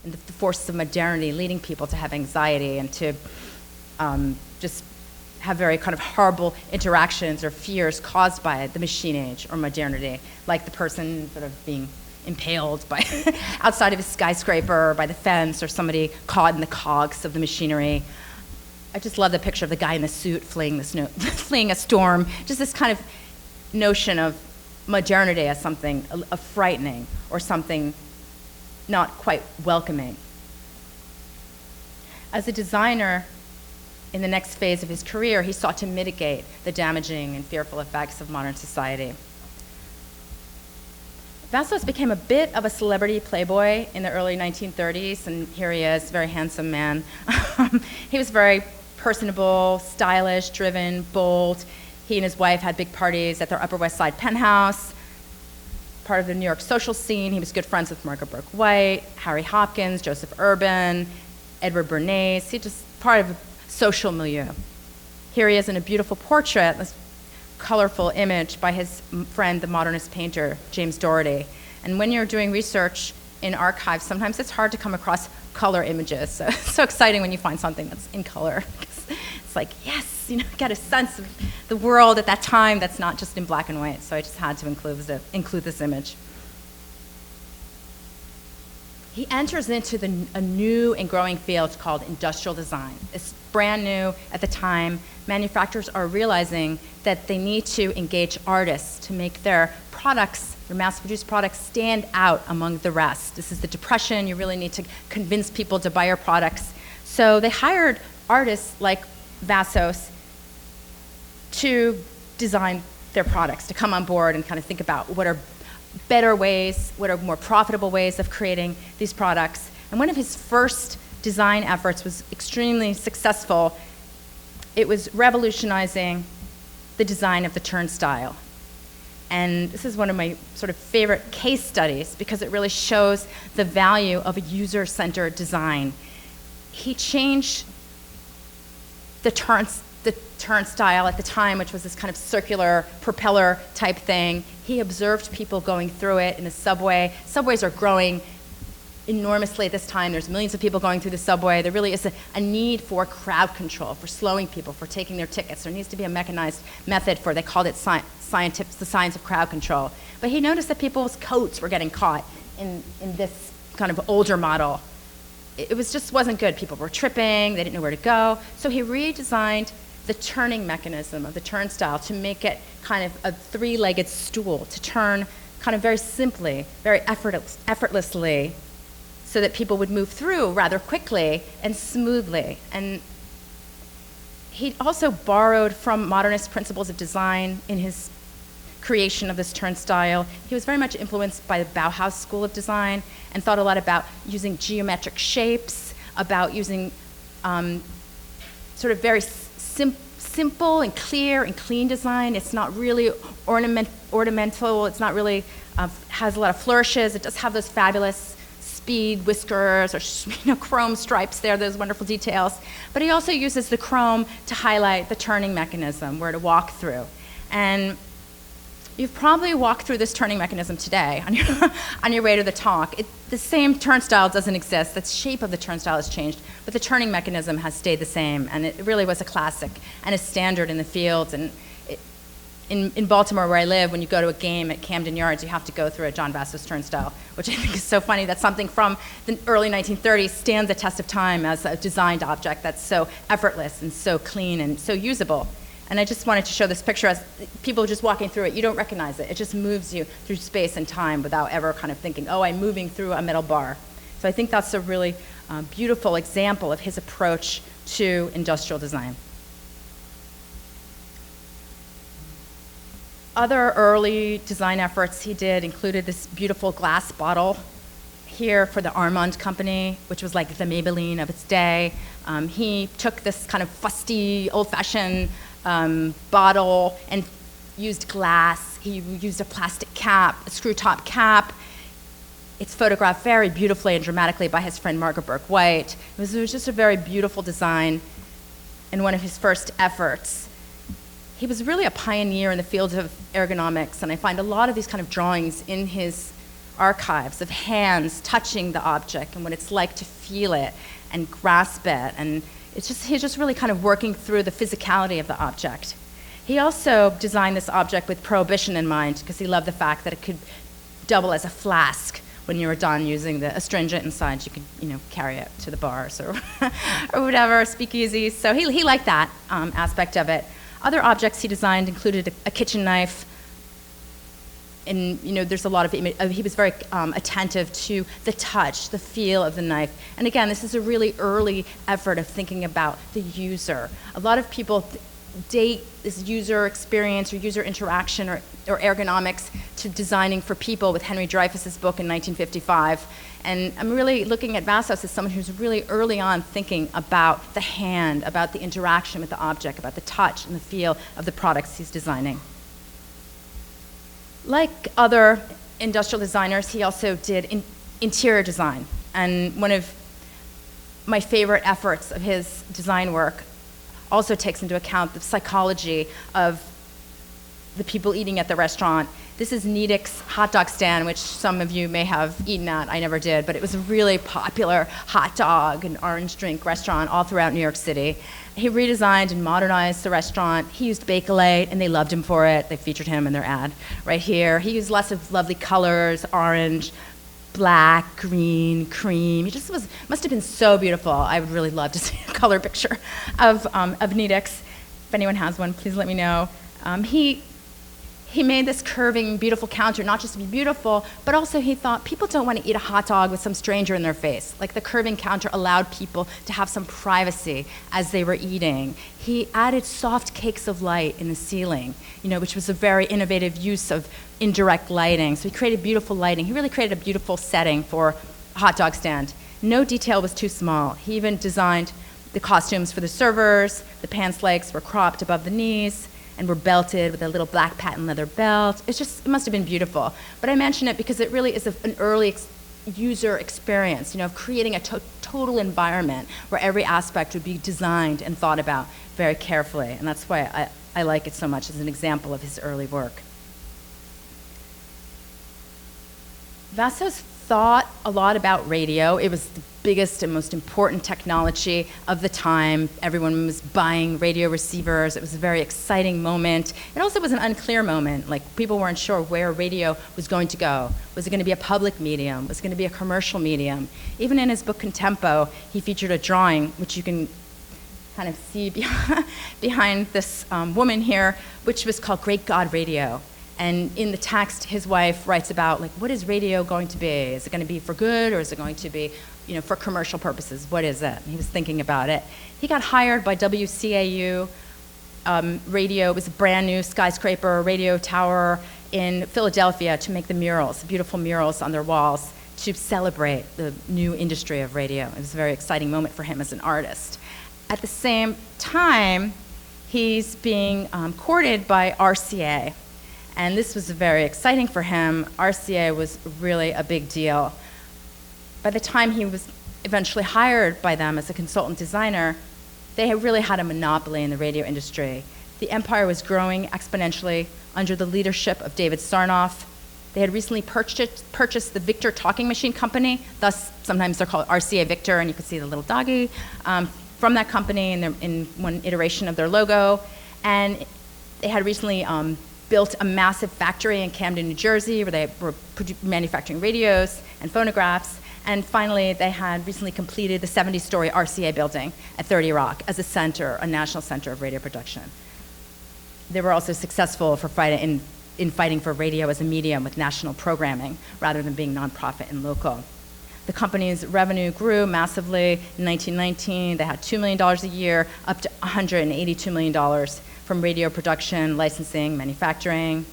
and the forces of modernity leading people to have anxiety and to just have very kind of horrible interactions or fears caused by the machine age or modernity, like the person sort of being impaled by outside of a skyscraper or by the fence, or somebody caught in the cogs of the machinery. I just love the picture of the guy in the suit fleeing fleeing a storm. Just this kind of notion of modernity as something frightening or something not quite welcoming. As a designer, in the next phase of his career, he sought to mitigate the damaging and fearful effects of modern society. Vassos became a bit of a celebrity playboy in the early 1930s, and here he is, very handsome man. He was very personable, stylish, driven, bold. He and his wife had big parties at their Upper West Side penthouse, part of the New York social scene. He was good friends with Margaret Burke White, Harry Hopkins, Joseph Urban, Edward Bernays. He just part of a social milieu. Here he is in a beautiful portrait, this colorful image by his friend, the modernist painter, James Doherty. And when you're doing research in archives, sometimes it's hard to come across color images. So it's so exciting when you find something that's in color. It's like, yes, get a sense of the world at that time that's not just in black and white. So I just had to include this image. He enters into a new and growing field called industrial design. It's brand new at the time. Manufacturers are realizing that they need to engage artists to make their products, their mass-produced products, stand out among the rest. This is the Depression. You really need to convince people to buy your products. So they hired artists like Vassos to design their products, to come on board and kind of think about what are better ways, what are more profitable ways of creating these products. And one of his first design efforts was extremely successful. It was revolutionizing the design of the turnstile. And this is one of my sort of favorite case studies because it really shows the value of a user-centered design. He changed the turnstile at the time, which was this kind of circular propeller type thing. He observed people going through it in the subway. Subways are growing enormously at this time. There's millions of people going through the subway. There really is a need for crowd control, for slowing people, for taking their tickets. There needs to be a mechanized method for, they called it the science of crowd control. But he noticed that people's coats were getting caught in this kind of older model. It just wasn't good. People were tripping, they didn't know where to go. So he redesigned the turning mechanism of the turnstile to make it kind of a three-legged stool, to turn kind of very simply, very effortlessly, so that people would move through rather quickly and smoothly. And he also borrowed from modernist principles of design in his creation of this turnstile. He was very much influenced by the Bauhaus school of design and thought a lot about using geometric shapes, about using sort of very simple and clear and clean design. It's not really ornamental. It's not really, has a lot of flourishes. It does have those fabulous speed whiskers or chrome stripes there, those wonderful details. But he also uses the chrome to highlight the turning mechanism, where to walk through. And you've probably walked through this turning mechanism today on your way to the talk. The same turnstile doesn't exist. The shape of the turnstile has changed, but the turning mechanism has stayed the same, and it really was a classic and a standard in the field. And in Baltimore, where I live, when you go to a game at Camden Yards, you have to go through a John Vassos turnstile, which I think is so funny that something from the early 1930s stands the test of time as a designed object that's so effortless and so clean and so usable. And I just wanted to show this picture as people just walking through it. You don't recognize it. It just moves you through space and time without ever kind of thinking, oh, I'm moving through a metal bar. So I think that's a really beautiful example of his approach to industrial design. Other early design efforts he did included this beautiful glass bottle here for the Armand Company, which was like the Maybelline of its day. He took this kind of fusty, old-fashioned bottle and used glass. He used a plastic cap, a screw-top cap. It's photographed very beautifully and dramatically by his friend Margaret Burke White. It was just a very beautiful design and one of his first efforts. He was really a pioneer in the field of ergonomics, and I find a lot of these kind of drawings in his archives of hands touching the object and what it's like to feel it and grasp it. And he's just really kind of working through the physicality of the object. He also designed this object with prohibition in mind because he loved the fact that it could double as a flask. When you were done using the astringent inside, you could, carry it to the bars or, or whatever, speakeasies. So he liked that aspect of it. Other objects he designed included a kitchen knife. And, there's a lot of, he was very attentive to the touch, the feel of the knife. And again, this is a really early effort of thinking about the user. A lot of people date this user experience or user interaction or ergonomics to designing for people with Henry Dreyfuss's book in 1955. And I'm really looking at Vassos as someone who's really early on thinking about the hand, about the interaction with the object, about the touch and the feel of the products he's designing. Like other industrial designers, he also did interior design. And one of my favorite efforts of his design work also takes into account the psychology of the people eating at the restaurant. This is Niedek's hot dog stand, which some of you may have eaten at. I never did, but it was a really popular hot dog and orange drink restaurant all throughout New York City. He redesigned and modernized the restaurant. He used Bakelite, and they loved him for it. They featured him in their ad right here. He used lots of lovely colors, orange, black, green, cream. He just must have been so beautiful. I would really love to see a color picture of Niedek's. If anyone has one, please let me know. He made this curving, beautiful counter, not just to be beautiful, but also he thought people don't want to eat a hot dog with some stranger in their face. Like the curving counter allowed people to have some privacy as they were eating. He added soft cakes of light in the ceiling, which was a very innovative use of indirect lighting. So he created beautiful lighting. He really created a beautiful setting for a hot dog stand. No detail was too small. He even designed the costumes for the servers. The pants legs were cropped above the knees and were belted with a little black patent leather belt. It must have been beautiful. But I mention it because it really is an early user experience, of creating a total environment where every aspect would be designed and thought about very carefully. And that's why I like it so much as an example of his early work. Vassos thought a lot about radio. It was the biggest and most important technology of the time. Everyone was buying radio receivers. It was a very exciting moment. It also was an unclear moment. Like, people weren't sure where radio was going to go. Was it going to be a public medium? Was it going to be a commercial medium? Even in his book Contempo, he featured a drawing, which you can kind of see behind this woman here, which was called Great God Radio. And in the text, his wife writes about, what is radio going to be? Is it going to be for good, or is it going to be, for commercial purposes? What is it? And he was thinking about it. He got hired by WCAU radio. It was a brand new skyscraper radio tower in Philadelphia to make the murals, beautiful murals on their walls to celebrate the new industry of radio. It was a very exciting moment for him as an artist. At the same time, he's being courted by RCA. And this was very exciting for him. RCA was really a big deal. By the time he was eventually hired by them as a consultant designer, they really had a monopoly in the radio industry. The empire was growing exponentially under the leadership of David Sarnoff. They had recently purchased the Victor Talking Machine Company, thus sometimes they're called RCA Victor, and you can see the little doggy from that company in one iteration of their logo. And they had recently built a massive factory in Camden, New Jersey, where they were manufacturing radios and phonographs. And finally, they had recently completed the 70-story RCA building at 30 Rock as a national center of radio production. They were also successful in fighting for radio as a medium with national programming, rather than being nonprofit and local. The company's revenue grew massively. In 1919, they had $2 million a year, up to $182 million from radio production, licensing, manufacturing.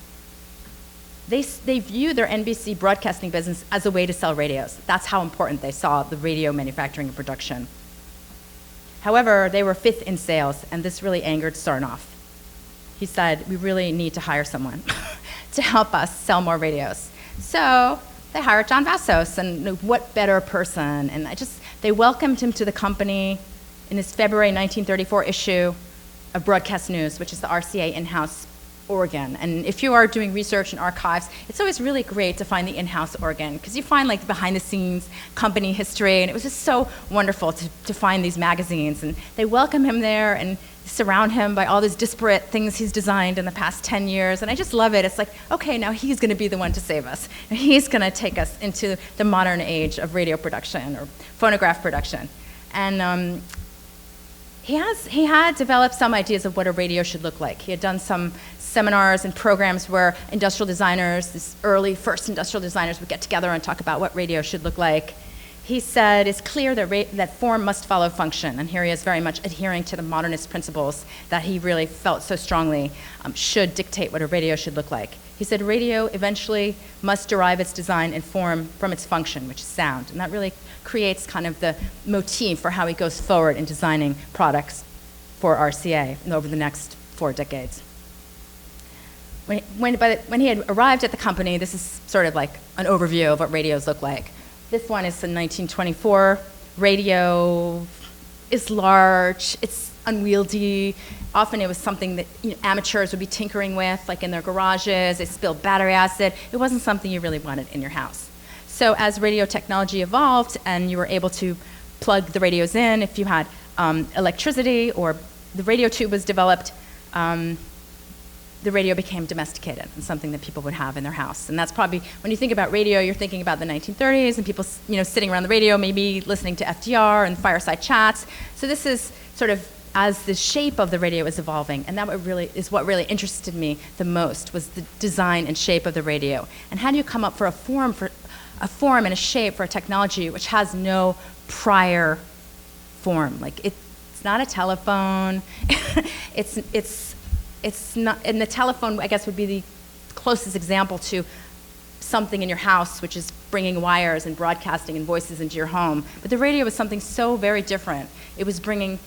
They view their NBC broadcasting business as a way to sell radios. That's how important they saw the radio manufacturing and production. However, they were fifth in sales, and this really angered Sarnoff. He said, we really need to hire someone to help us sell more radios. So they hired John Vassos, and what better person? And they welcomed him to the company in his February 1934 issue of Broadcast News, which is the RCA in-house organ. And if you are doing research in archives, it's always really great to find the in-house organ, because you find like the behind-the-scenes company history, and it was just so wonderful to find these magazines. And they welcome him there and surround him by all these disparate things he's designed in the past 10 years. And I just love it. It's like, okay, now he's going to be the one to save us. And he's going to take us into the modern age of radio production or phonograph production. And he had developed some ideas of what a radio should look like. He had done some seminars and programs where industrial designers, these early first industrial designers, would get together and talk about what radio should look like. He said, it's clear that form must follow function, and here he is very much adhering to the modernist principles that he really felt so strongly should dictate what a radio should look like. He said radio eventually must derive its design and form from its function, which is sound, and that really creates kind of the motif for how he goes forward in designing products for RCA over the next 4 decades. When he had arrived at the company, this is sort of like an overview of what radios look like. This one is in 1924. Radio is large, it's unwieldy. Often it was something that amateurs would be tinkering with, like in their garages. They spilled battery acid. It wasn't something you really wanted in your house. So as radio technology evolved and you were able to plug the radios in, if you had electricity or the radio tube was developed, the radio became domesticated and something that people would have in their house. And that's probably, when you think about radio, you're thinking about the 1930s and people sitting around the radio, maybe listening to FDR and fireside chats. So this is sort of as the shape of the radio is evolving, and that what really interested me the most, was the design and shape of the radio. And how do you come up for a form and a shape for a technology which has no prior form? Like it's not a telephone. It's not, and the telephone, I guess, would be the closest example to something in your house, which is bringing wires and broadcasting and voices into your home. But the radio was something so very different. It was bringing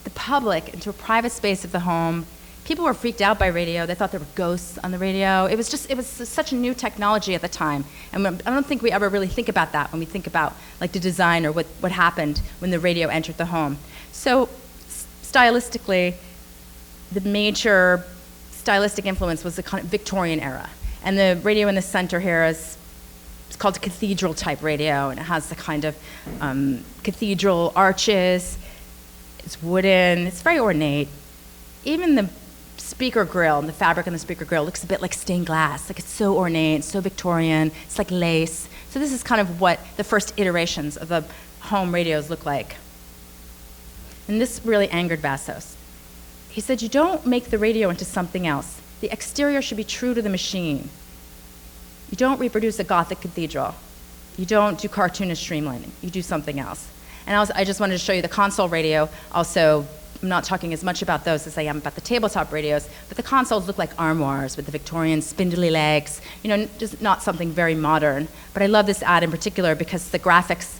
the public into a private space of the home. People were freaked out by radio. They thought there were ghosts on the radio. It was such a new technology at the time. And I don't think we ever really think about that when we think about like the design or what happened when the radio entered the home. So stylistically, the major stylistic influence was the kind of Victorian era. And the radio in the center here it's called a cathedral type radio, and it has the kind of cathedral arches. It's wooden, it's very ornate. Even the speaker grill, and the fabric on the speaker grill looks a bit like stained glass. Like it's so ornate, so Victorian, it's like lace. So this is kind of what the first iterations of the home radios look like. And this really angered Vassos. He said, you don't make the radio into something else. The exterior should be true to the machine. You don't reproduce a Gothic cathedral. You don't do cartoonish streamlining. You do something else. And I just wanted to show you the console radio. Also, I'm not talking as much about those as I am about the tabletop radios, but the consoles look like armoires with the Victorian spindly legs, just not something very modern. But I love this ad in particular because the graphics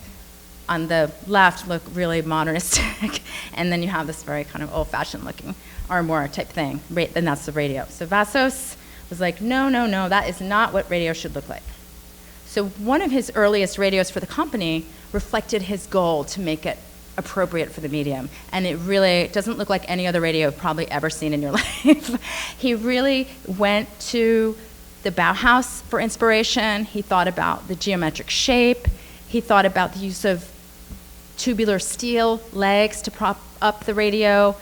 on the left look really modernistic, and then you have this very kind of old-fashioned looking armoire type thing, and that's the radio. So Vassos was like, no, that is not what radio should look like. So one of his earliest radios for the company reflected his goal to make it appropriate for the medium, and it really doesn't look like any other radio you've probably ever seen in your life. He really went to the Bauhaus for inspiration. He thought about the geometric shape. He thought about the use of tubular steel legs to prop up the radio.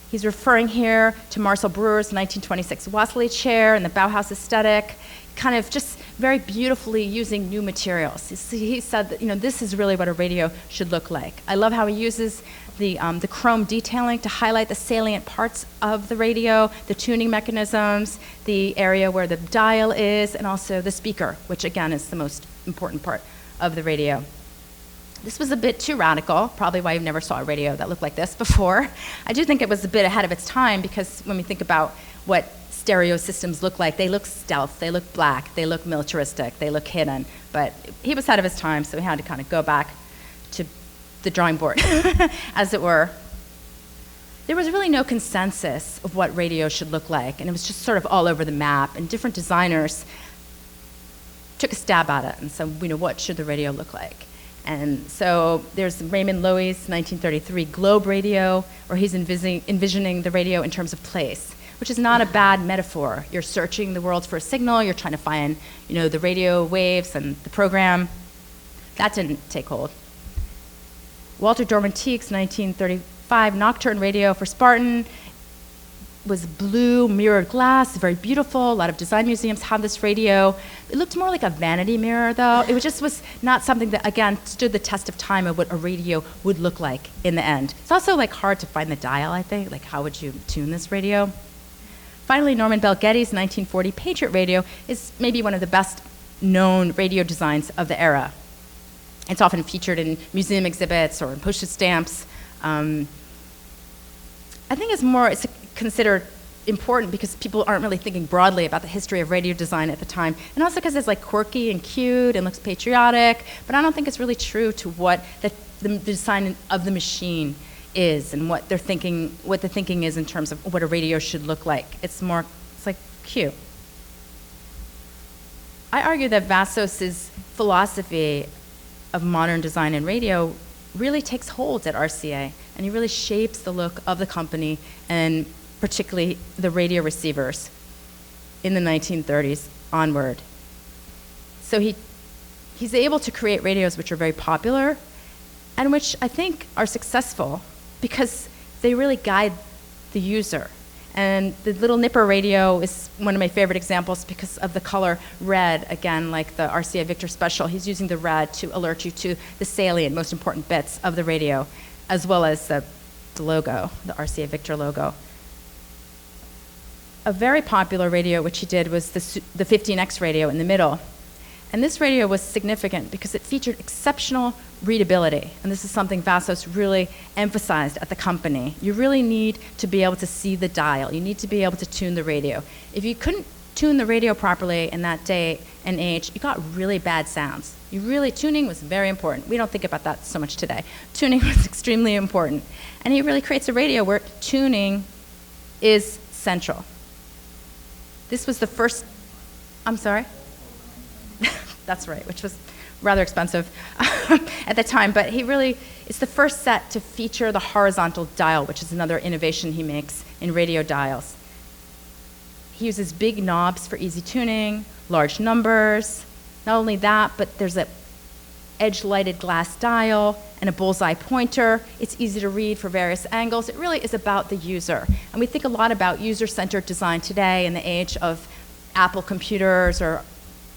He's referring here to Marcel Breuer's 1926 Wassily chair and the Bauhaus aesthetic, kind of just very beautifully using new materials. He said that this is really what a radio should look like. I love how he uses the chrome detailing to highlight the salient parts of the radio, the tuning mechanisms, the area where the dial is, and also the speaker, which again is the most important part of the radio. This was a bit too radical, probably why you never saw a radio that looked like this before. I do think it was a bit ahead of its time because when we think about what stereo systems look like, they look stealth, they look black, they look militaristic, they look hidden. But he was ahead of his time, so he had to kind of go back to the drawing board, as it were. There was really no consensus of what radio should look like, and it was just sort of all over the map, and different designers took a stab at it and said, what should the radio look like? And so there's Raymond Loewy's 1933 Globe radio, where he's envisioning the radio in terms of place, which is not a bad metaphor. You're searching the world for a signal, you're trying to find, the radio waves and the program. That didn't take hold. Walter Dormantique's 1935 nocturne radio for Spartan was blue mirrored glass, very beautiful. A lot of design museums have this radio. It looked more like a vanity mirror, though. It was not something that, again, stood the test of time of what a radio would look like in the end. It's also hard to find the dial, I think. How would you tune this radio? Finally, Norman Bell Getty's 1940 Patriot radio is maybe one of the best known radio designs of the era. It's often featured in museum exhibits or in postage stamps. I think it's considered important because people aren't really thinking broadly about the history of radio design at the time, and also because it's quirky and cute and looks patriotic, but I don't think it's really true to what the design of the machine is and what the thinking is in terms of what a radio should look like. It's cute. I argue that Vassos's philosophy of modern design and radio really takes hold at RCA, and he really shapes the look of the company, and particularly the radio receivers in the 1930s onward. So he's able to create radios which are very popular and which I think are successful because they really guide the user. And the little Nipper radio is one of my favorite examples because of the color red. Again, like the RCA Victor Special, he's using the red to alert you to the salient, most important bits of the radio, as well as the logo, the RCA Victor logo. A very popular radio which he did was the 15X radio in the middle. And this radio was significant because it featured exceptional readability. And this is something Vassos really emphasized at the company. You really need to be able to see the dial. You need to be able to tune the radio. If you couldn't tune the radio properly in that day and age, you got really bad sounds. Tuning was very important. We don't think about that so much today. Tuning was extremely important. And he really creates a radio where tuning is central. This was the first, I'm sorry? That's right, which was rather expensive at the time, but it's the first set to feature the horizontal dial, which is another innovation he makes in radio dials. He uses big knobs for easy tuning, large numbers. Not only that, but there's an edge-lighted glass dial and a bullseye pointer. It's easy to read for various angles. It really is about the user. And we think a lot about user-centered design today in the age of Apple computers or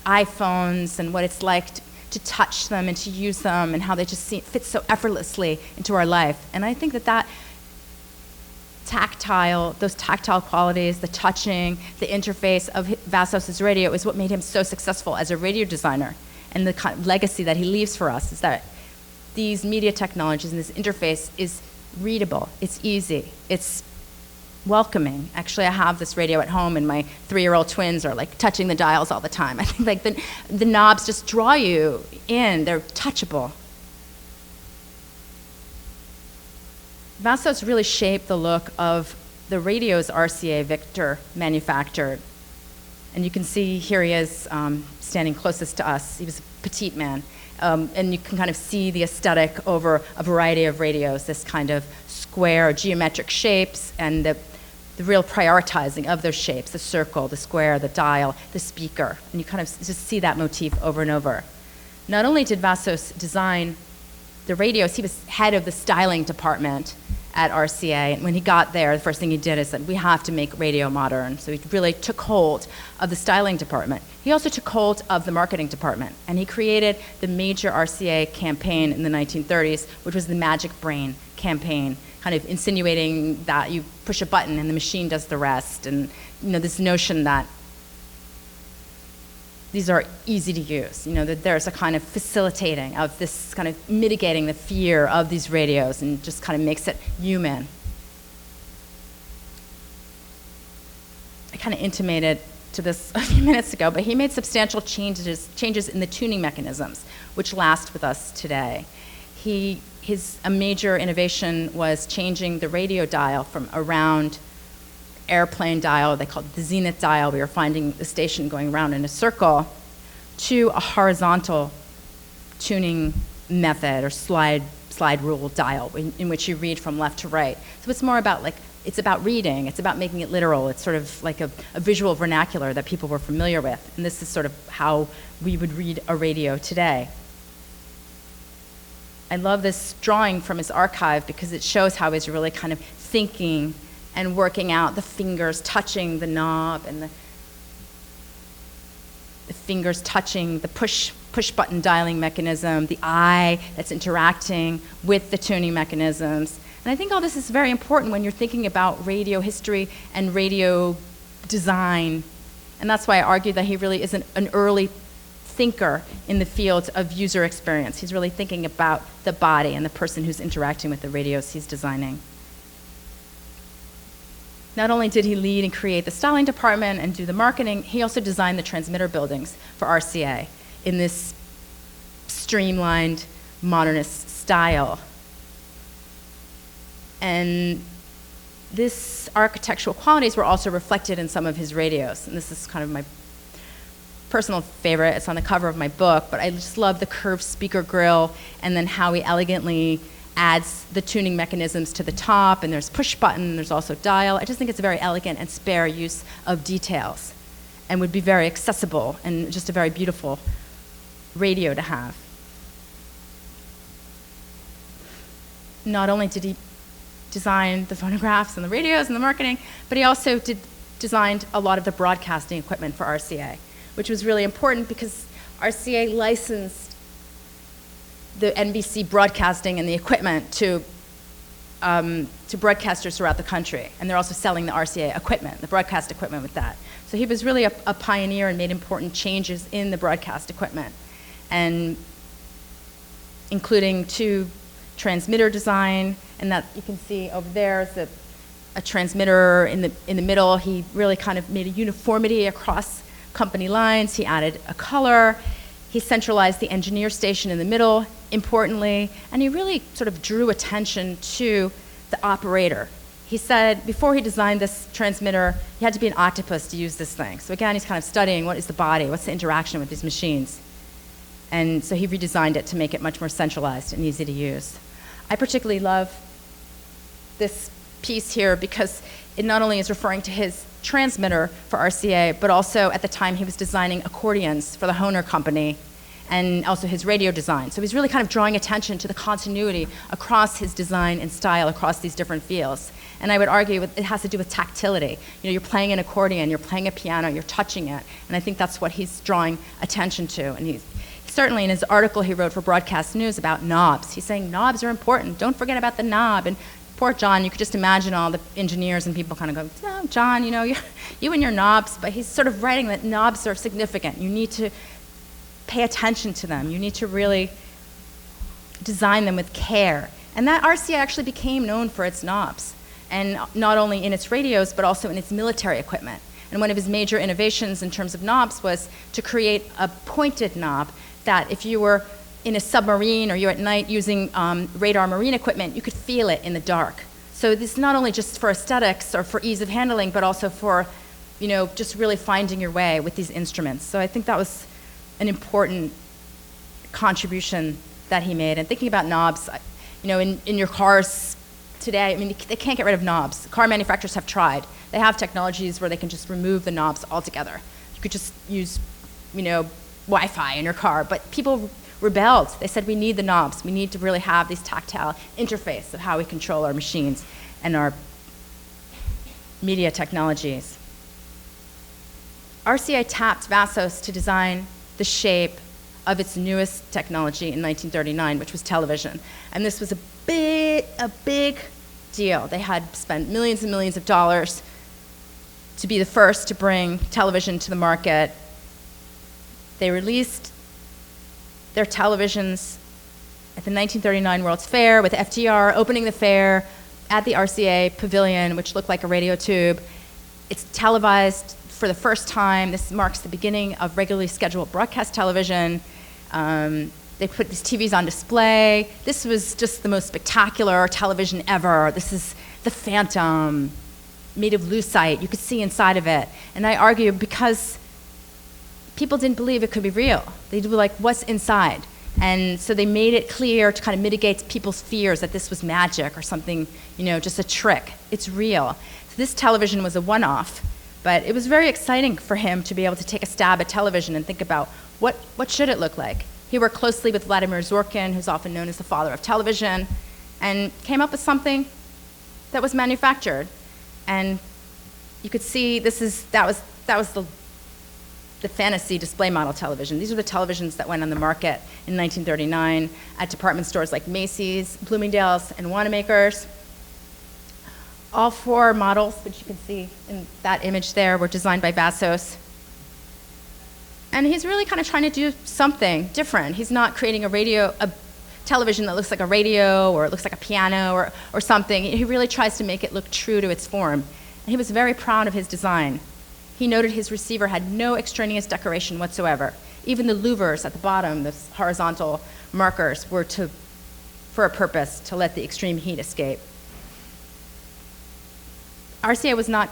iPhones and what it's like to touch them and to use them and how they just fit so effortlessly into our life. And I think that those tactile qualities, the touching, the interface of Vassos's radio is what made him so successful as a radio designer. And the kind of legacy that he leaves for us is that these media technologies and this interface is readable, it's easy, it's welcoming. Actually, I have this radio at home, and my 3-year-old twins are touching the dials all the time. I think the knobs just draw you in. They're touchable. Vassos really shaped the look of the radios RCA Victor manufactured. And you can see here he is standing closest to us. He was a petite man. And you can kind of see the aesthetic over a variety of radios, this kind of square geometric shapes and the real prioritizing of those shapes, the circle, the square, the dial, the speaker. And you kind of just see that motif over and over. Not only did Vassos design the radios, he was head of the styling department at RCA. And when he got there, the first thing he did is that we have to make radio modern. So he really took hold of the styling department. He also took hold of the marketing department. And he created the major RCA campaign in the 1930s, which was the Magic Brain campaign, kind of insinuating that you push a button and the machine does the rest. And this notion that these are easy to use, that there's a kind of facilitating of this, kind of mitigating the fear of these radios and just kind of makes it human. I kind of intimated to this a few minutes ago, but he made substantial changes in the tuning mechanisms, which last with us today. A major innovation was changing the radio dial from a round airplane dial, they called it the zenith dial, we were finding the station going around in a circle, to a horizontal tuning method or slide rule dial in which you read from left to right. So it's more about it's about reading, it's about making it literal. It's sort of like a visual vernacular that people were familiar with. And this is sort of how we would read a radio today. I love this drawing from his archive because it shows how he's really kind of thinking and working out the fingers touching the knob and the fingers touching the push button dialing mechanism, the eye that's interacting with the tuning mechanisms. And I think all this is very important when you're thinking about radio history and radio design. And that's why I argue that he really is an early thinker in the field of user experience. He's really thinking about the body and the person who's interacting with the radios he's designing. Not only did he lead and create the styling department and do the marketing, he also designed the transmitter buildings for RCA in this streamlined modernist style. And this architectural qualities were also reflected in some of his radios. And this is kind of my personal favorite. It's on the cover of my book, but I just love the curved speaker grille and then how he elegantly adds the tuning mechanisms to the top, and there's push button, and there's also dial. I just think it's a very elegant and spare use of details and would be very accessible and just a very beautiful radio to have. Not only did he design the phonographs and the radios and the marketing, but he also designed a lot of the broadcasting equipment for RCA, which was really important because RCA licensed the NBC broadcasting and the equipment to broadcasters throughout the country. And they're also selling the RCA equipment, the broadcast equipment with that. So he was really a pioneer and made important changes in the broadcast equipment, and including two transmitter design, and that you can see over there is a transmitter in the middle. He really kind of made a uniformity across company lines. He added a color. He centralized the engineer station in the middle, importantly, and he really sort of drew attention to the operator. He said before he designed this transmitter, he had to be an octopus to use this thing. So again, he's kind of studying what is the body, what's the interaction with these machines. And so he redesigned it to make it much more centralized and easy to use. I particularly love this piece here because it not only is referring to his transmitter for RCA, but also at the time he was designing accordions for the Hohner company and also his radio design. So he's really kind of drawing attention to the continuity across his design and style across these different fields. And I would argue it has to do with tactility. You know, you're playing an accordion, you're playing a piano, you're touching it, and I think that's what he's drawing attention to. And he's certainly in his article he wrote for Broadcast News about knobs, he's saying knobs are important, don't forget about the knob. And poor John, you could just imagine all the engineers and people kind of go, oh, John, you know, you and your knobs, but he's sort of writing that knobs are significant. You need to pay attention to them. You need to really design them with care. And that RCA actually became known for its knobs, and not only in its radios, but also in its military equipment. And one of his major innovations in terms of knobs was to create a pointed knob that if you were in a submarine or you're at night using radar marine equipment, you could feel it in the dark. So this is not only just for aesthetics or for ease of handling, but also for, you know, just really finding your way with these instruments. So I think that was an important contribution that he made. And thinking about knobs, you know, in your cars today, I mean, they can't get rid of knobs. Car manufacturers have tried. They have technologies where they can just remove the knobs altogether. You could just use, you know, Wi-Fi in your car, but people rebelled. They said we need the knobs. We need to really have these tactile interface of how we control our machines and our media technologies. RCA tapped Vassos to design the shape of its newest technology in 1939, which was television. And this was a big deal. They had spent millions and millions of dollars to be the first to bring television to the market. They released their televisions at the 1939 World's Fair with FDR opening the fair at the RCA pavilion, which looked like a radio tube. It's televised for the first time. This marks the beginning of regularly scheduled broadcast television. They put these TVs on display. This was just the most spectacular television ever. This is the Phantom, made of lucite. You could see inside of it. And I argue because people didn't believe it could be real. They'd be like, what's inside? And so they made it clear to kind of mitigate people's fears that this was magic or something, just a trick. It's real. So this television was a one-off, but it was very exciting for him to be able to take a stab at television and think about what should it look like. He worked closely with Vladimir Zorkin, who's often known as the father of television, and came up with something that was manufactured. And you could see that was the fantasy display model television. These are the televisions that went on the market in 1939 at department stores like Macy's, Bloomingdale's, and Wanamaker's. All 4 models, which you can see in that image there, were designed by Vassos. And he's really kind of trying to do something different. He's not creating a television that looks like a radio or it looks like a piano or something. He really tries to make it look true to its form. And he was very proud of his design. He noted his receiver had no extraneous decoration whatsoever. Even the louvers at the bottom, the horizontal markers, were for a purpose, to let the extreme heat escape. RCA was not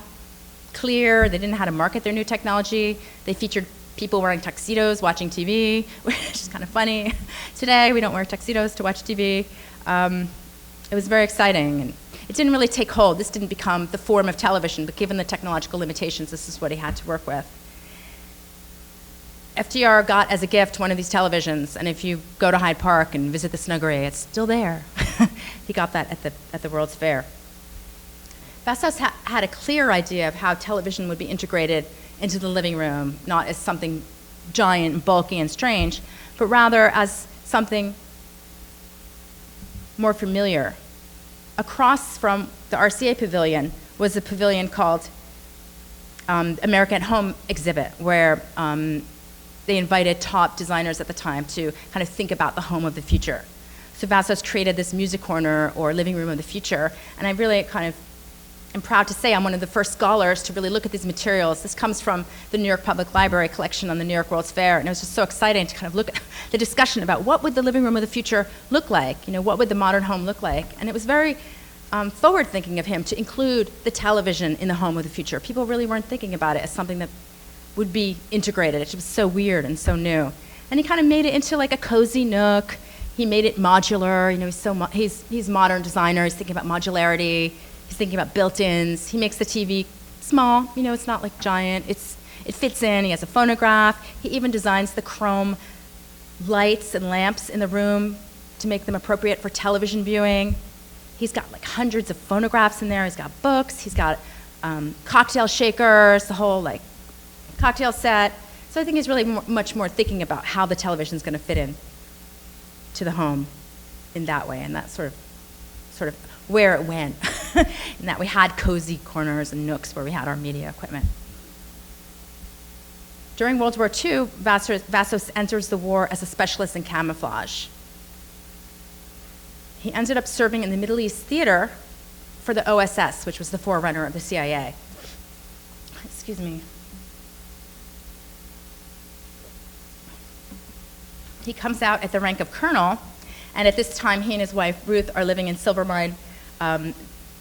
clear. They didn't know how to market their new technology. They featured people wearing tuxedos watching TV, which is kind of funny. Today, we don't wear tuxedos to watch TV. It was very exciting. And it didn't really take hold. This didn't become the form of television, but given the technological limitations, this is what he had to work with. FDR got as a gift one of these televisions, and if you go to Hyde Park and visit the Snuggery, it's still there. He got that at the World's Fair. Vassos had a clear idea of how television would be integrated into the living room, not as something giant and bulky and strange, but rather as something more familiar. Across from the RCA pavilion was a pavilion called American at Home exhibit, where they invited top designers at the time to kind of think about the home of the future. So Vassos created this music corner or living room of the future, and I really kind of am proud to say I'm one of the first scholars to really look at these materials. This comes from the New York Public Library collection on the New York World's Fair, and it was just so exciting to kind of look at the discussion about what would the living room of the future look like, what would the modern home look like? And it was very forward-thinking of him to include the television in the home of the future. People really weren't thinking about it as something that would be integrated. It was so weird and so new. And he kind of made it into like a cozy nook. He made it modular. He's a modern designer. He's thinking about modularity. He's thinking about built-ins. He makes the TV small. It's not like giant. It fits in. He has a phonograph. He even designs the chrome lights and lamps in the room to make them appropriate for television viewing. He's got like hundreds of phonographs in there. He's got books. He's got cocktail shakers, the whole like cocktail set. So I think he's really much more thinking about how the television's going to fit in to the home in that way, and that sort of where it went, and that we had cozy corners and nooks where we had our media equipment. During World War II, Vassos enters the war as a specialist in camouflage. He ended up serving in the Middle East theater for the OSS, which was the forerunner of the CIA. Excuse me. He comes out at the rank of colonel, and at this time, he and his wife, Ruth, are living in Silvermine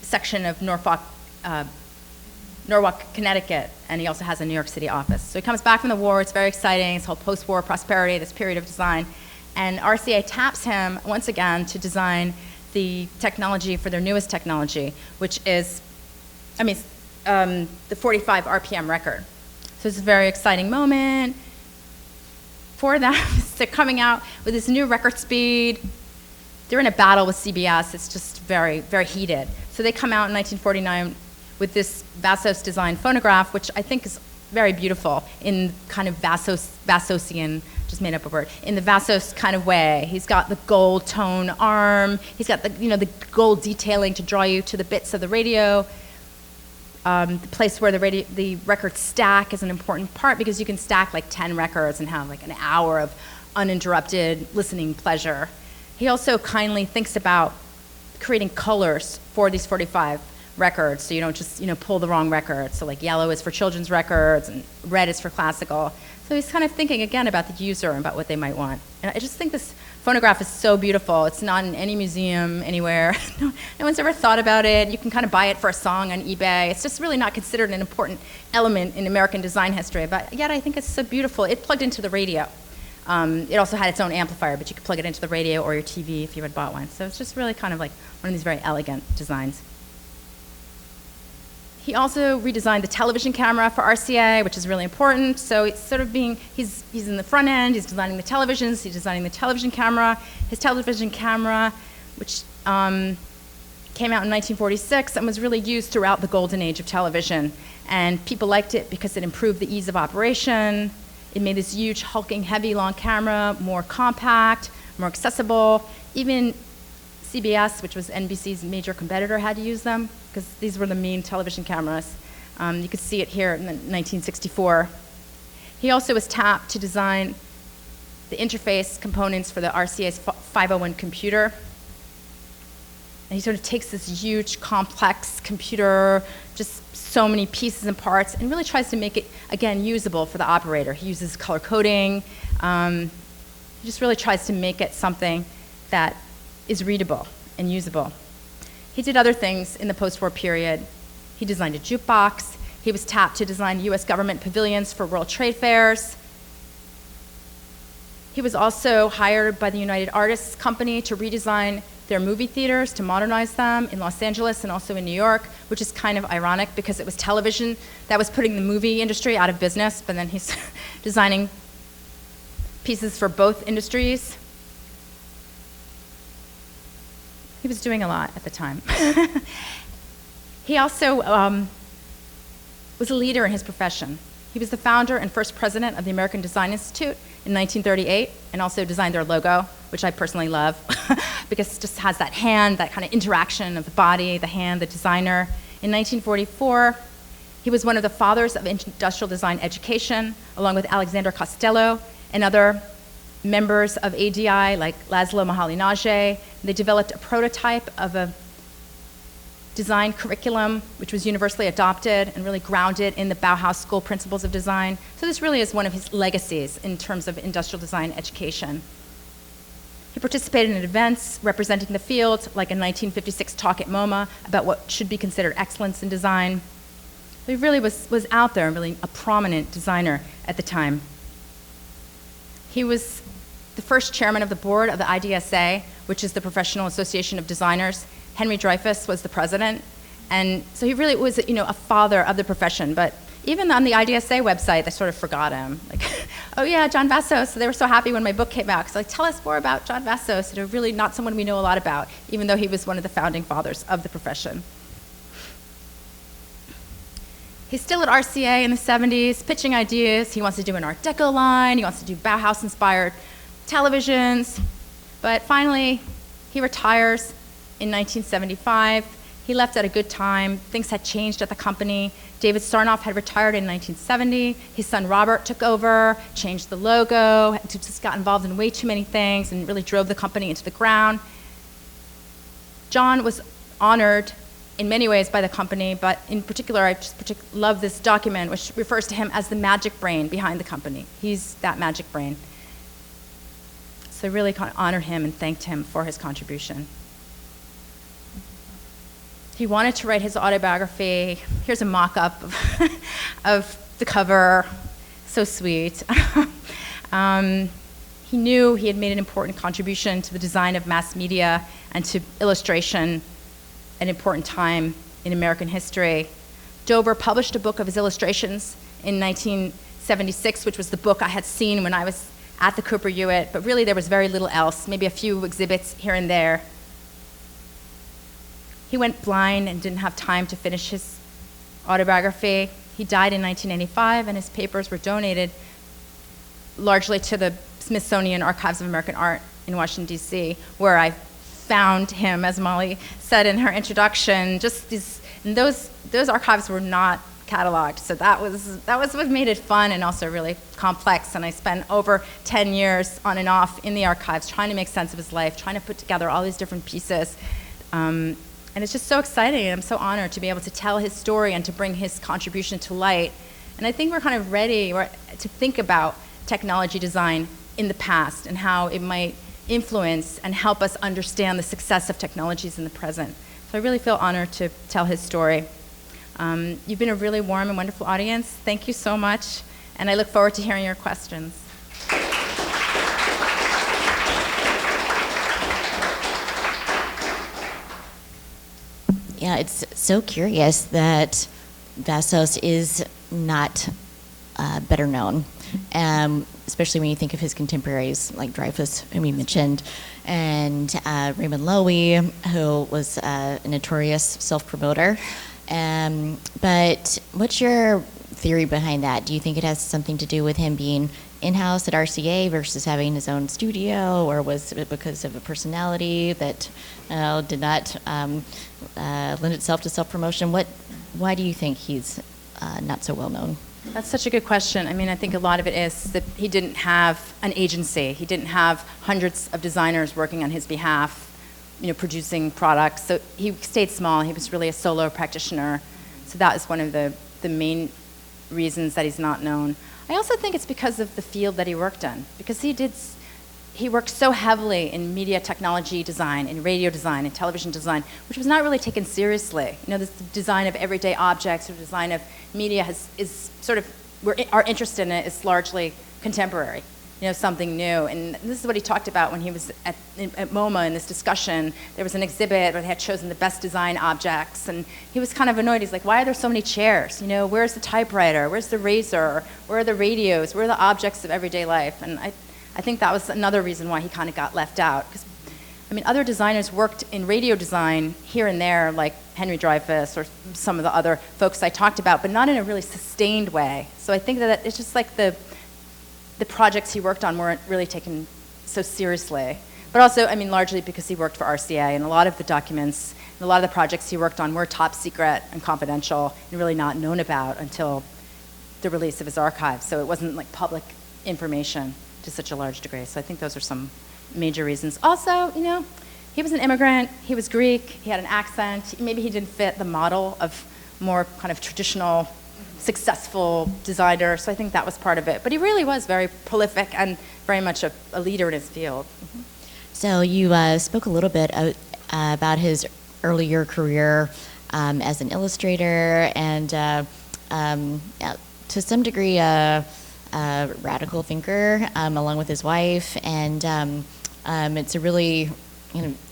section of Norwalk, Connecticut, and he also has a New York City office. So he comes back from the war. It's very exciting. It's whole post-war prosperity, this period of design. And RCA taps him once again to design the technology for their newest technology, which is, the 45 RPM record. So it's a very exciting moment for them. They're coming out with this new record speed. They're in a battle with CBS. It's just very, very heated. So they come out in 1949 with this Vassos designed phonograph, which I think is very beautiful in kind of Vassosian, just made up a word, in the Vassos kind of way. He's got the gold tone arm. He's got the gold detailing to draw you to the bits of the radio. The place where the records stack is an important part because you can stack like 10 records and have like an hour of uninterrupted listening pleasure. He also kindly thinks about creating colors for these 45 records, so you don't just pull the wrong record. So like yellow is for children's records and red is for classical. So he's kind of thinking again about the user and about what they might want. And I just think this phonograph is so beautiful. It's not in any museum anywhere. No one's ever thought about it. You can kind of buy it for a song on eBay. It's just really not considered an important element in American design history, but yet I think it's so beautiful. It plugged into the radio. It also had its own amplifier, but you could plug it into the radio or your TV if you had bought one. So it's just really kind of like one of these very elegant designs. He also redesigned the television camera for RCA, which is really important. So it's sort of he's in the front end, he's designing the televisions, he's designing the television camera. His television camera, which came out in 1946 and was really used throughout the golden age of television. And people liked it because it improved the ease of operation. It made this huge, hulking, heavy, long camera more compact, more accessible. Even CBS, which was NBC's major competitor, had to use them because these were the main television cameras. You could see it here in 1964. He also was tapped to design the interface components for the RCA's 501 computer. And he sort of takes this huge, complex computer, just so many pieces and parts, and really tries to make it, again, usable for the operator. He uses color coding. He just really tries to make it something that is readable and usable. He did other things in the post-war period. He designed a jukebox. He was tapped to design US government pavilions for World Trade Fairs. He was also hired by the United Artists Company to redesign their movie theaters, to modernize them in Los Angeles and also in New York, which is kind of ironic because it was television that was putting the movie industry out of business, but then he's designing pieces for both industries. He was doing a lot at the time. He also was a leader in his profession. He was the founder and first president of the American Design Institute in 1938, and also designed their logo, which I personally love, because it just has that hand, that kind of interaction of the body, the hand, the designer. In 1944, he was one of the fathers of industrial design education, along with Alexander Costello and other members of ADI, like Laszlo Moholy-Nagy. They developed a prototype of a design curriculum, which was universally adopted and really grounded in the Bauhaus school principles of design. So this really is one of his legacies in terms of industrial design education. He participated in events representing the field, like a 1956 talk at MoMA about what should be considered excellence in design. He really was out there and really a prominent designer at the time. He was the first chairman of the board of the IDSA, which is the Professional Association of Designers. Henry Dreyfus was the president, and so he really was, a father of the profession. But even on the IDSA website, they sort of forgot him. Like, oh yeah, John Vassos. So they were so happy when my book came out, because like, tell us more about John Vassos. Really not someone we know a lot about, even though he was one of the founding fathers of the profession. He's still at RCA in the 70s, pitching ideas. He wants to do an Art Deco line. He wants to do Bauhaus-inspired televisions. But finally, he retires in 1975. He left at a good time. Things had changed at the company. David Sarnoff had retired in 1970. His son Robert took over, changed the logo, just got involved in way too many things and really drove the company into the ground. John was honored in many ways by the company, but in particular, I just love this document, which refers to him as the magic brain behind the company. He's that magic brain. So I really honored him and thanked him for his contribution. He wanted to write his autobiography. Here's a mock-up of the cover. So sweet. He knew he had made an important contribution to the design of mass media and to illustration at an important time in American history. Dover published a book of his illustrations in 1976, which was the book I had seen when I was at the Cooper Hewitt, but really there was very little else, maybe a few exhibits here and there. He went blind and didn't have time to finish his autobiography. He died in 1985, and his papers were donated largely to the Smithsonian Archives of American Art in Washington, D.C., where I found him, as Molly said in her introduction. And those archives were not cataloged, so that was what made it fun and also really complex. And I spent over 10 years on and off in the archives trying to make sense of his life, trying to put together all these different pieces. And it's just so exciting, and I'm so honored to be able to tell his story and to bring his contribution to light. And I think we're kind of ready to think about technology design in the past and how it might influence and help us understand the success of technologies in the present. So I really feel honored to tell his story. You've been a really warm and wonderful audience. Thank you so much, and I look forward to hearing your questions. Yeah, it's so curious that Vassos is not better known, especially when you think of his contemporaries like Dreyfus, whom you mentioned, and Raymond Loewy, who was a notorious self-promoter. But what's your theory behind that? Do you think it has something to do with him being in-house at RCA versus having his own studio, or was it because of a personality that did not lend itself to self-promotion? Why do you think he's not so well known? That's such a good question. I mean, I think a lot of it is that he didn't have an agency. He didn't have hundreds of designers working on his behalf, producing products. So he stayed small. He was really a solo practitioner. So that is one of the main reasons that he's not known. I also think it's because of the field that he worked in, because he worked so heavily in media technology design, in radio design, in television design, which was not really taken seriously. This design of everyday objects or design of media is sort of, our interest in it is largely contemporary, something new. And this is what he talked about when he was at MoMA in this discussion. There was an exhibit where they had chosen the best design objects, and he was kind of annoyed. He's like, why are there so many chairs? Where's the typewriter? Where's the razor? Where are the radios? Where are the objects of everyday life? And I think that was another reason why he kind of got left out. Because, other designers worked in radio design here and there, like Henry Dreyfus or some of the other folks I talked about, but not in a really sustained way. So I think that it's just like the projects he worked on weren't really taken so seriously. But also, largely because he worked for RCA, and a lot of the documents and a lot of the projects he worked on were top secret and confidential and really not known about until the release of his archives. So it wasn't like public information to such a large degree. So I think those are some major reasons. Also, he was an immigrant, he was Greek, he had an accent, maybe he didn't fit the model of more kind of traditional, successful designer, so I think that was part of it. But he really was very prolific and very much a leader in his field. Mm-hmm. So you spoke a little bit about his earlier career as an illustrator and to some degree a radical thinker along with his wife, and it's a really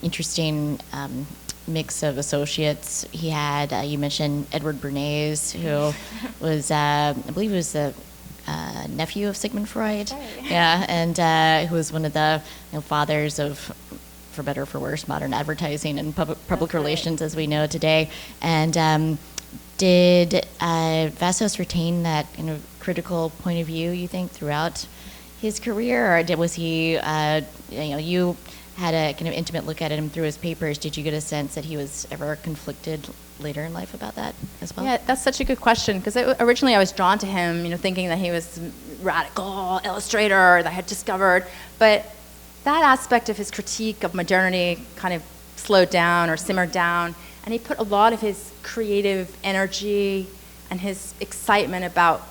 interesting mix of associates he had. You mentioned Edward Bernays, who was, I believe, was the nephew of Sigmund Freud. Right. Yeah, and who was one of the fathers of, for better or for worse, modern advertising and public relations as we know it today. And did Vassos retain that critical point of view, you think, throughout his career, or was he, you had a kind of intimate look at him through his papers. Did you get a sense that he was ever conflicted later in life about that as well? Yeah, that's such a good question, because originally I was drawn to him, thinking that he was a radical illustrator that I had discovered, but that aspect of his critique of modernity kind of slowed down or simmered down, and he put a lot of his creative energy and his excitement about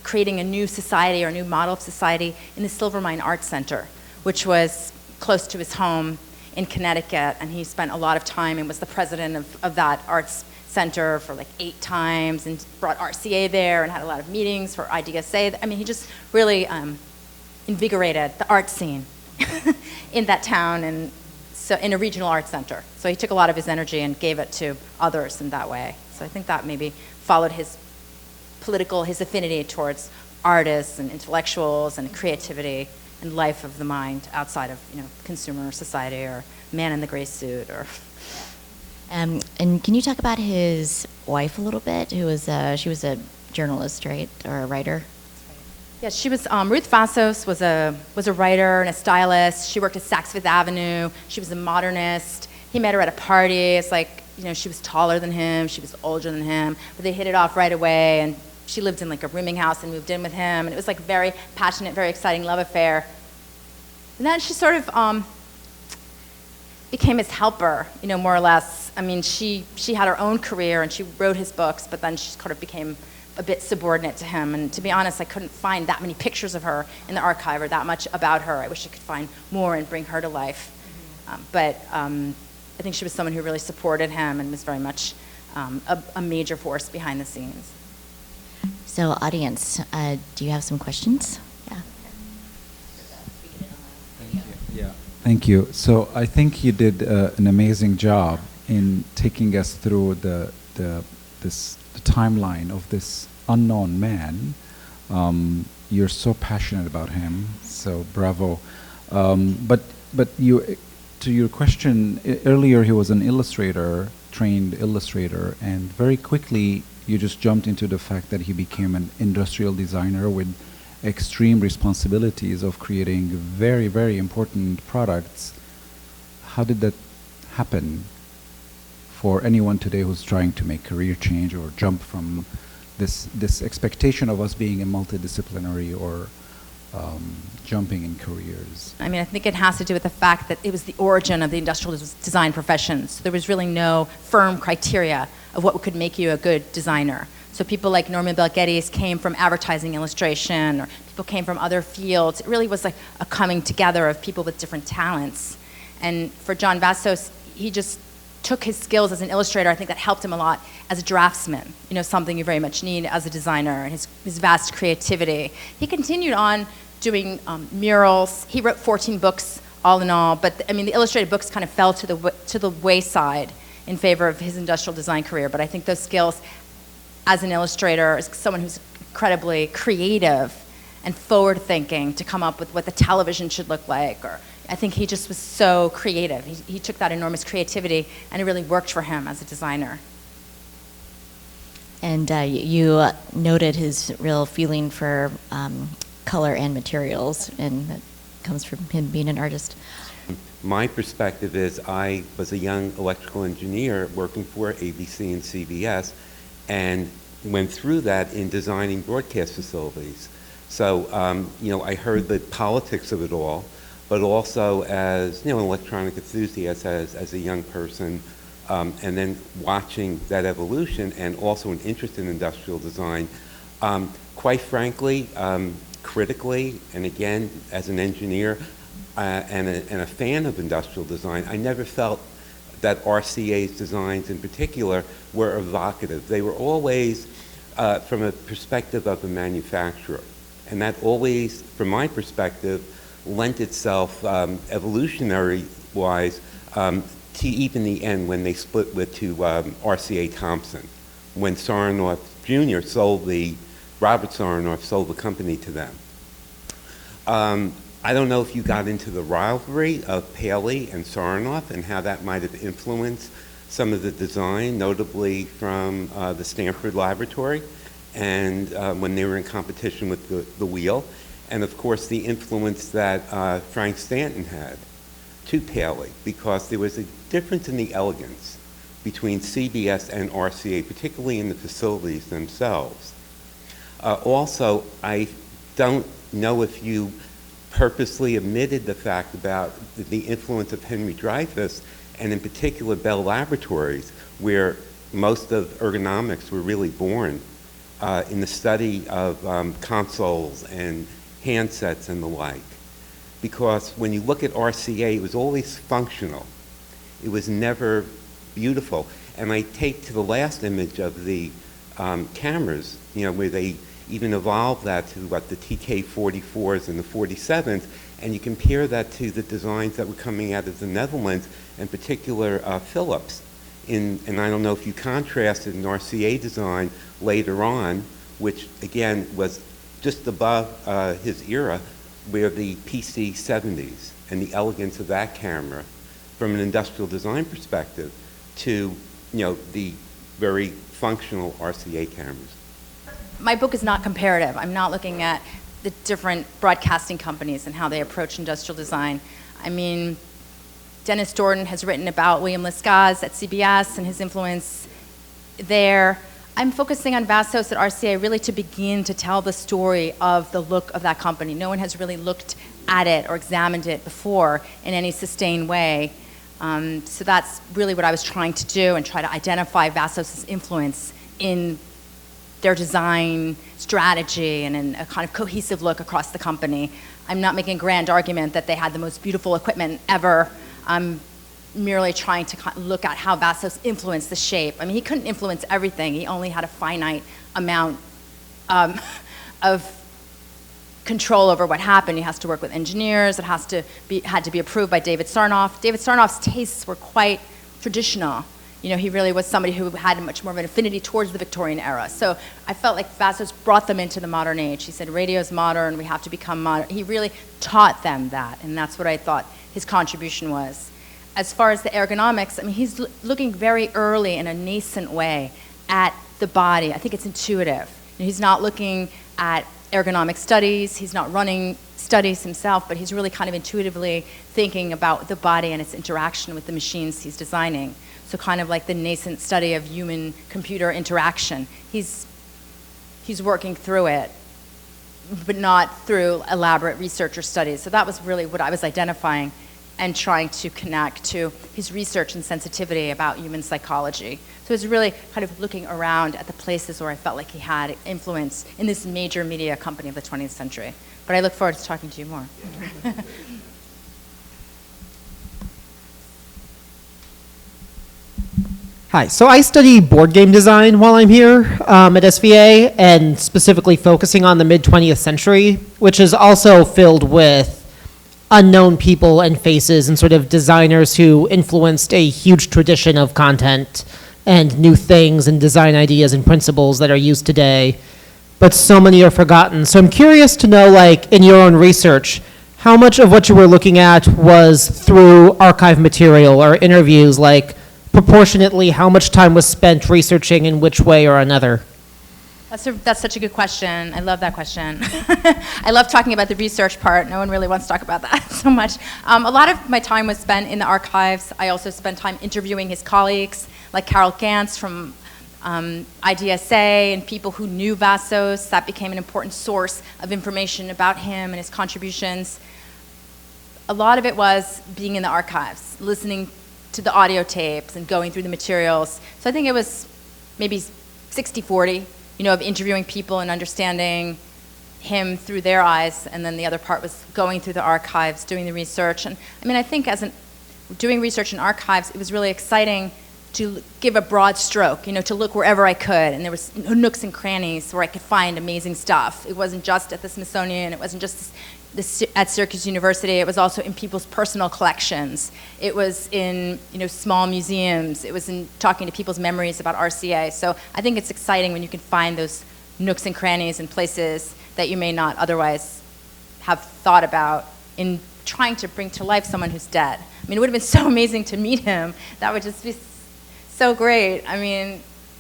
creating a new society or a new model of society in the Silvermine Art Center, which was close to his home in Connecticut, and he spent a lot of time and was the president of that arts center for like 8 times, and brought RCA there and had a lot of meetings for IDSA. He just really invigorated the art scene in that town, and so in a regional art center. So he took a lot of his energy and gave it to others in that way. So I think that maybe followed his affinity towards artists and intellectuals and creativity and life of the mind outside of consumer society or man in the gray suit. Or and can you talk about his wife a little bit? She was a journalist, right, or a writer? Yes, she was. Ruth Vassos was a writer and a stylist. She worked at Saks Fifth Avenue. She was a modernist. He met her at a party. It's like she was taller than him. She was older than him, but they hit it off right away. And she lived in like a rooming house and moved in with him, and it was like a very passionate, very exciting love affair. And then she sort of became his helper, more or less. She had her own career and she wrote his books, but then she sort of became a bit subordinate to him. And to be honest, I couldn't find that many pictures of her in the archive or that much about her. I wish I could find more and bring her to life. But I think she was someone who really supported him and was very much a major force behind the scenes. So, audience, do you have some questions? Yeah. Thank you. Yeah. Thank you. So I think you did an amazing job in taking us through the timeline of this unknown man. You're so passionate about him, so bravo. But you, to your question, earlier he was an illustrator, trained illustrator, and very quickly you just jumped into the fact that he became an industrial designer with extreme responsibilities of creating very, very important products. How did that happen for anyone today who's trying to make career change or jump from this expectation of us being a multidisciplinary or jumping in careers? I mean, I think it has to do with the fact that it was the origin of the industrial design profession. So there was really no firm criteria of what could make you a good designer. So people like Norman Bell Geddes came from advertising illustration, or people came from other fields. It really was like a coming together of people with different talents. And for John Vassos, he just took his skills as an illustrator. I think that helped him a lot as a draftsman, you know, something you very much need as a designer, and his vast creativity. He continued on doing murals. He wrote 14 books all in all, but I mean, the illustrated books kind of fell to the wayside in favor of his industrial design career. But I think those skills as an illustrator, as someone who's incredibly creative and forward-thinking to come up with what the television should look like, or I think he just was so creative. He took that enormous creativity, and it really worked for him as a designer. And you noted his real feeling for color and materials, and that comes from him being an artist. My perspective is I was a young electrical engineer working for ABC and CBS, and went through that in designing broadcast facilities. So, I heard the politics of it all, but also as, an electronic enthusiast, as a young person, and then watching that evolution, and also an interest in industrial design. Quite frankly, critically, and again, as an engineer and a fan of industrial design, I never felt that RCA's designs in particular were evocative. They were always from a perspective of the manufacturer. And that always, from my perspective, lent itself evolutionary-wise to even the end when they split to RCA Thompson, when Sarnoff Jr. Robert Sarnoff sold the company to them. I don't know if you got into the rivalry of Paley and Sarnoff and how that might have influenced some of the design, notably from the Stanford laboratory, and when they were in competition with the wheel, and of course the influence that Frank Stanton had to Paley, because there was a difference in the elegance between CBS and RCA, particularly in the facilities themselves. Also, I don't know if you purposely omitted the fact about the influence of Henry Dreyfuss, and in particular Bell Laboratories, where most of ergonomics were really born in the study of consoles and handsets and the like. Because when you look at RCA, it was always functional. It was never beautiful. And I take to the last image of the cameras, where they even evolved that to the TK-44s and the 47s, and you compare that to the designs that were coming out of the Netherlands, in particular Philips. And I don't know if you contrasted an RCA design later on, which again was just above his era, where the PC-70s and the elegance of that camera from an industrial design perspective to the very functional RCA cameras. My book is not comparative. I'm not looking at the different broadcasting companies and how they approach industrial design. I mean, Dennis Jordan has written about William Lescaz at CBS and his influence there. I'm focusing on Vassos at RCA really to begin to tell the story of the look of that company. No one has really looked at it or examined it before in any sustained way. So that's really what I was trying to do, and try to identify Vassos' influence in their design strategy and in a kind of cohesive look across the company. I'm not making a grand argument that they had the most beautiful equipment ever. I'm merely trying to look at how Vassos influenced the shape. I mean, he couldn't influence everything. He only had a finite amount of control over what happened. He has to work with engineers. It had to be approved by David Sarnoff. David Sarnoff's tastes were quite traditional. He really was somebody who had much more of an affinity towards the Victorian era. So I felt like Vassos brought them into the modern age. He said, radio's modern, we have to become modern. He really taught them that, and that's what I thought his contribution was. As far as the ergonomics, he's looking very early in a nascent way at the body. I think it's intuitive. He's not looking at ergonomic studies, he's not running studies himself, but he's really kind of intuitively thinking about the body and its interaction with the machines he's designing. So kind of like the nascent study of human-computer interaction. He's working through it, but not through elaborate research or studies. So that was really what I was identifying and trying to connect to his research and sensitivity about human psychology. So it's really kind of looking around at the places where I felt like he had influence in this major media company of the 20th century. But I look forward to talking to you more. Hi, so I study board game design while I'm here at SVA, and specifically focusing on the mid-20th century, which is also filled with unknown people and faces and sort of designers who influenced a huge tradition of content and new things and design ideas and principles that are used today, but so many are forgotten. So I'm curious to know, like, in your own research, how much of what you were looking at was through archive material or interviews, like, proportionately, how much time was spent researching in which way or another? That's such a good question. I love that question. I love talking about the research part. No one really wants to talk about that so much. A lot of my time was spent in the archives. I also spent time interviewing his colleagues, like Carol Gantz from IDSA, and people who knew Vassos. That became an important source of information about him and his contributions. A lot of it was being in the archives, listening to the audio tapes and going through the materials. So I think it was maybe 60-40, of interviewing people and understanding him through their eyes, and then the other part was going through the archives, doing the research. And I think doing research in archives, it was really exciting to give a broad stroke, to look wherever I could, and there was nooks and crannies where I could find amazing stuff. It wasn't just at the Smithsonian, it wasn't just at Syracuse University, it was also in people's personal collections. It was in small museums. It was in talking to people's memories about RCA. So I think it's exciting when you can find those nooks and crannies and places that you may not otherwise have thought about in trying to bring to life someone who's dead. It would have been so amazing to meet him. That would just be so great.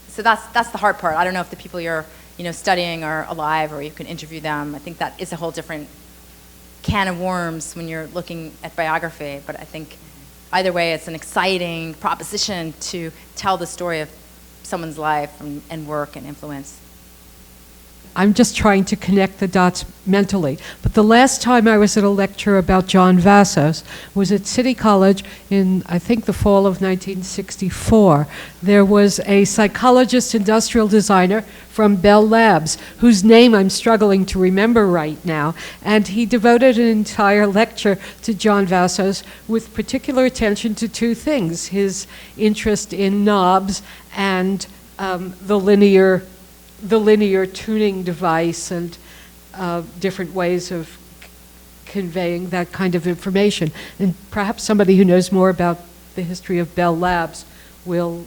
So that's the hard part. I don't know if the people you're studying are alive or you can interview them. I think that is a whole different can of worms when you're looking at biography, but I think either way it's an exciting proposition to tell the story of someone's life and work and influence. I'm just trying to connect the dots mentally. But the last time I was at a lecture about John Vassos was at City College in, I think, the fall of 1964. There was a psychologist, industrial designer from Bell Labs, whose name I'm struggling to remember right now, and he devoted an entire lecture to John Vassos with particular attention to two things: his interest in knobs and the linear tuning device and different ways of conveying that kind of information. And perhaps somebody who knows more about the history of Bell Labs will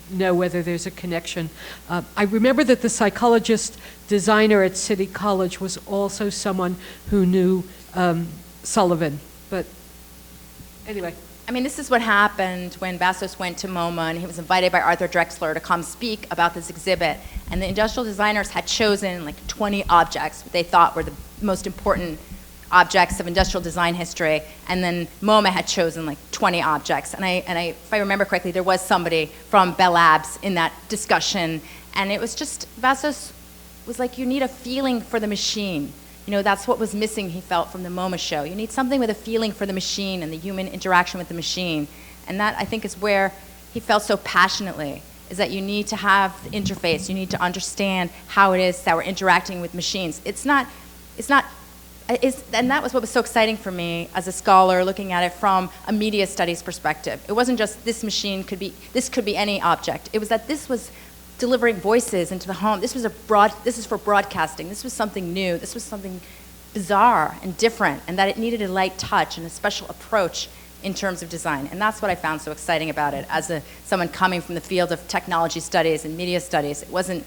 know whether there's a connection. I remember that the psychologist designer at City College was also someone who knew Sullivan. But anyway. This is what happened when Vassos went to MoMA, and he was invited by Arthur Drexler to come speak about this exhibit. And the industrial designers had chosen like 20 objects they thought were the most important objects of industrial design history. And then MoMA had chosen like 20 objects. And if I remember correctly, there was somebody from Bell Labs in that discussion. And it was just, Vassos was like, you need a feeling for the machine. That's what was missing, he felt, from the MoMA show. You need something with a feeling for the machine and the human interaction with the machine. And that, I think, is where he felt so passionately, is that you need to have the interface. You need to understand how it is that we're interacting with machines. And that was what was so exciting for me as a scholar, looking at it from a media studies perspective. It wasn't just this could be any object. It was that this was delivering voices into the home. This is for broadcasting. This was something new. This was something bizarre and different, and that it needed a light touch and a special approach in terms of design. And that's what I found so exciting about it. As someone coming from the field of technology studies and media studies, it wasn't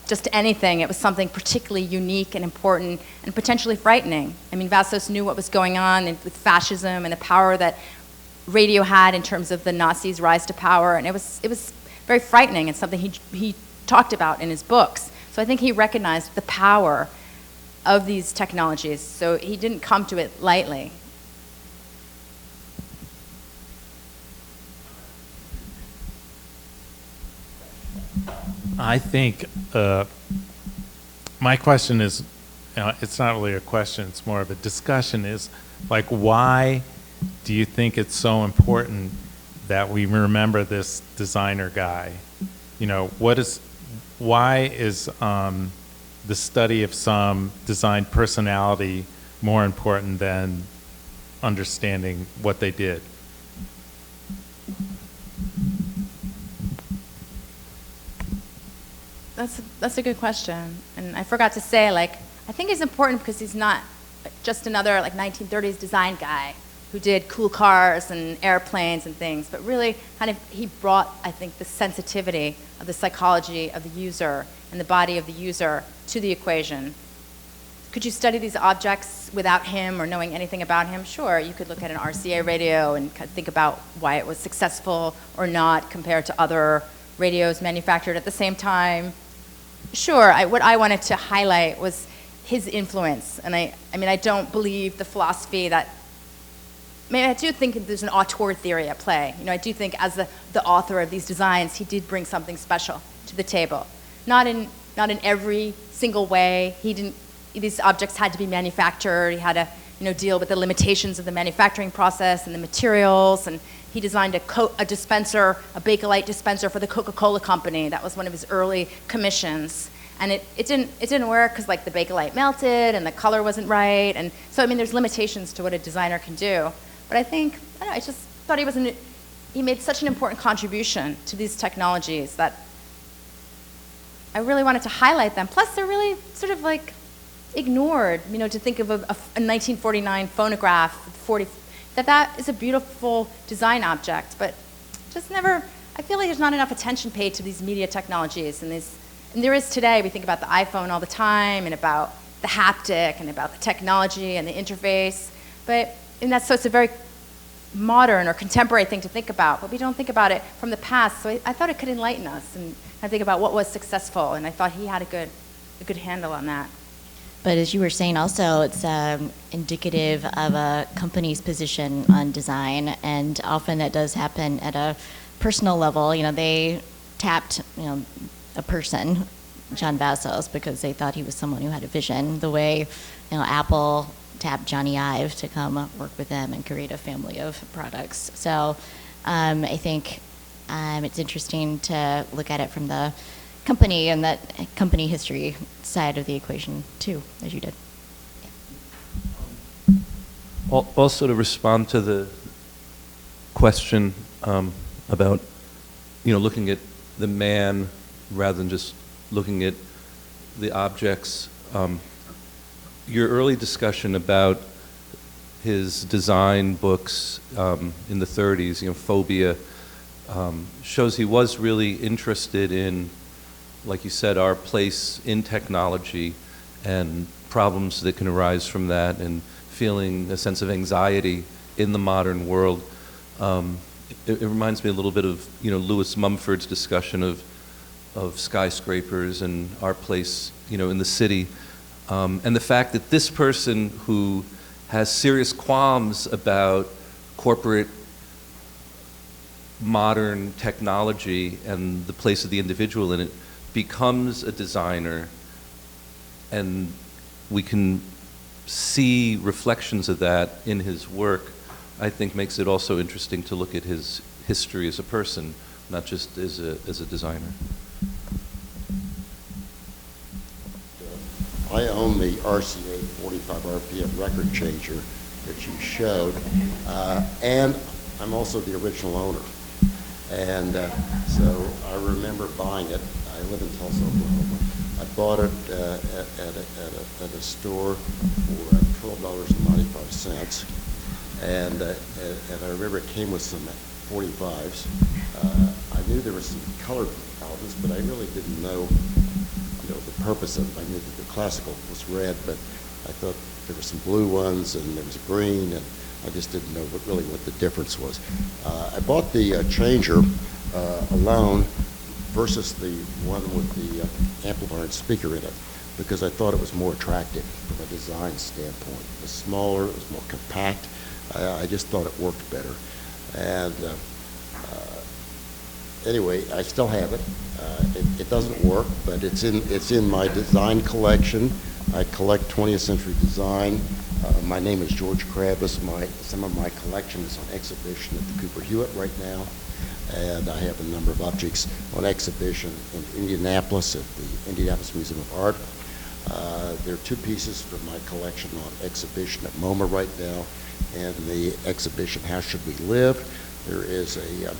just anything. It was something particularly unique and important and potentially frightening. I mean, Vassos knew what was going on with fascism and the power that radio had in terms of the Nazis' rise to power, and it was very frightening and something he talked about in his books. So I think he recognized the power of these technologies, so he didn't come to it lightly. I think my question is, it's not really a question, it's more of a discussion, is like, why do you think it's so important that we remember this designer guy? You know, why is the study of some design personality more important than understanding what they did? That's a good question. And I forgot to say, like, I think he's important because he's not just another, like, 1930s design guy who did cool cars and airplanes and things, but really kind of he brought, I think, the sensitivity of the psychology of the user and the body of the user to the equation. Could you study these objects without him or knowing anything about him? Sure, you could look at an RCA radio and think about why it was successful or not compared to other radios manufactured at the same time. Sure, what I wanted to highlight was his influence. And I mean, I don't believe the philosophy that, I mean, I do think there's an auteur theory at play. You know, I do think as the author of these designs, he did bring something special to the table. Not in every single way. These objects had to be manufactured. He had to, you know, deal with the limitations of the manufacturing process and the materials. And he designed a dispenser, a Bakelite dispenser for the Coca-Cola company. That was one of his early commissions. And it didn't work because, like, the Bakelite melted and the color wasn't right. And so, I mean, there's limitations to what a designer can do. But I think, I don't know, I just thought he made such an important contribution to these technologies that I really wanted to highlight them. Plus, they're really sort of like ignored, you know, to think of a 1949 phonograph, that is a beautiful design object, but just never, I feel like there's not enough attention paid to these media technologies. And there is today, we think about the iPhone all the time and about the haptic and about the technology and the interface, so it's a very modern or contemporary thing to think about, but we don't think about it from the past. So I thought it could enlighten us and I think about what was successful, and I thought he had a good handle on that. But as you were saying also, it's indicative of a company's position on design, and often that does happen at a personal level. You know, they tapped, you know, a person, John Vassos, because they thought he was someone who had a vision, the way, you know, Apple tapped Johnny Ive to come work with them and create a family of products. So I think it's interesting to look at it from the company and that company history side of the equation too, as you did. Yeah. Also, to respond to the question about, you know, looking at the man rather than just looking at the objects, your early discussion about his design books in the 30s, you know, Phobia, shows he was really interested in, like you said, our place in technology and problems that can arise from that, and feeling a sense of anxiety in the modern world. It reminds me a little bit of, you know, Lewis Mumford's discussion of skyscrapers and our place, you know, in the city. And the fact that this person who has serious qualms about corporate modern technology and the place of the individual in it becomes a designer, and we can see reflections of that in his work, I think makes it also interesting to look at his history as a person, not just as a designer. I own the RCA 45 RPM record changer that you showed, and I'm also the original owner. And so I remember buying it. I live in Tulsa, Oklahoma. I bought it at a store for $12.95. And I remember it came with some 45s. I knew there were some color albums, but I really didn't know, the purpose of it. I knew that the classical was red, but I thought there were some blue ones and there was green, and I just didn't know what the difference was. I bought the changer alone versus the one with the amplifier and speaker in it, because I thought it was more attractive from a design standpoint. It was smaller, it was more compact. I just thought it worked better. And anyway, I still have it. It doesn't work, but it's in my design collection. I collect 20th century design. My name is George Kravis. Some of my collection is on exhibition at the Cooper Hewitt right now. And I have a number of objects on exhibition in Indianapolis at the Indianapolis Museum of Art. There are 2 pieces from my collection on exhibition at MoMA right now. And the exhibition, How Should We Live? There is an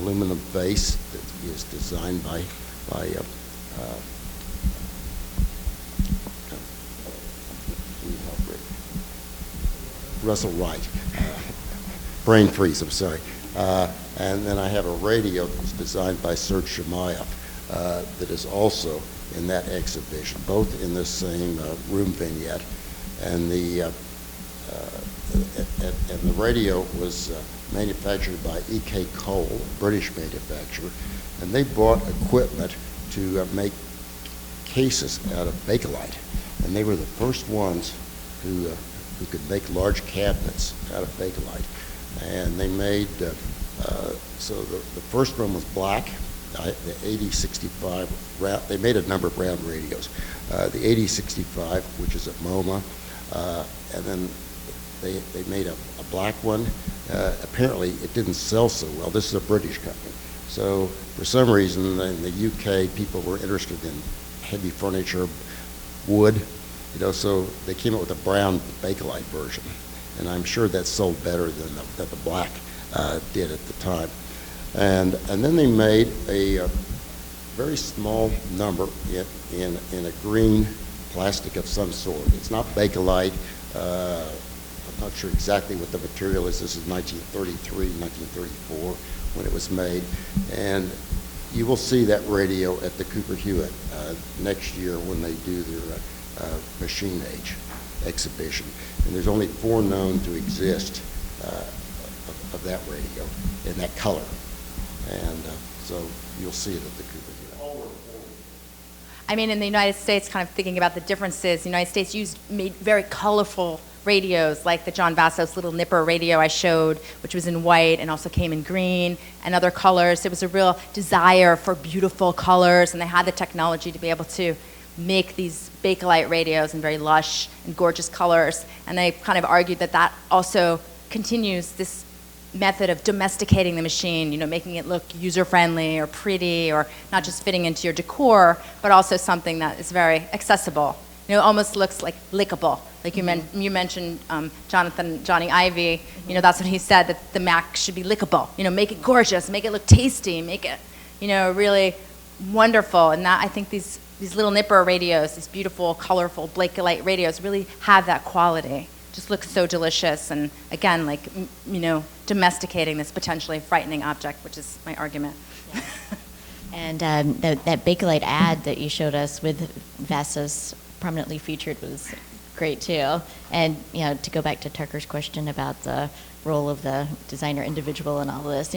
aluminum vase that is designed by Russell Wright. Brain freeze, I'm sorry. And then I have a radio that's designed by Serge Shamayev that is also in that exhibition, both in the same room vignette. And the radio was manufactured by E.K. Cole, a British manufacturer, and they bought equipment to make cases out of Bakelite. And they were the first ones who could make large cabinets out of Bakelite. And they made, so the first one was black, the 8065, they made a number of round radios. The 8065, which is at MoMA, and then they made a black one. Apparently it didn't sell so well. This is a British company. So for some reason in the UK, people were interested in heavy furniture, wood, so they came up with a brown Bakelite version. And I'm sure that sold better than the black did at the time. And then they made a very small number in a green plastic of some sort. It's not Bakelite. I'm not sure exactly what the material is. This is 1933, 1934 when it was made. And you will see that radio at the Cooper Hewitt next year when they do their machine age exhibition. And there's only 4 known to exist of that radio in that color. And so you'll see it at the Cooper Hewitt. I mean, in the United States, kind of thinking about the differences, the United States made very colorful radios, like the John Vassos little nipper radio I showed, which was in white and also came in green and other colors. There was a real desire for beautiful colors, and they had the technology to be able to make these Bakelite radios in very lush and gorgeous colors. And they kind of argued that that also continues this method of domesticating the machine, making it look user-friendly or pretty or not just fitting into your decor, but also something that is very accessible. Almost looks like lickable. Like you mentioned Johnny Ivy, that's what he said, that the Mac should be lickable. Make it gorgeous, make it look tasty, make it, really wonderful. And that, I think these little nipper radios, these beautiful, colorful Bakelite radios really have that quality. Just looks so delicious, and again, like, domesticating this potentially frightening object, which is my argument. Yeah. And that Bakelite ad that you showed us with Vassos prominently featured was great too. And to go back to Tucker's question about the role of the designer individual and all this,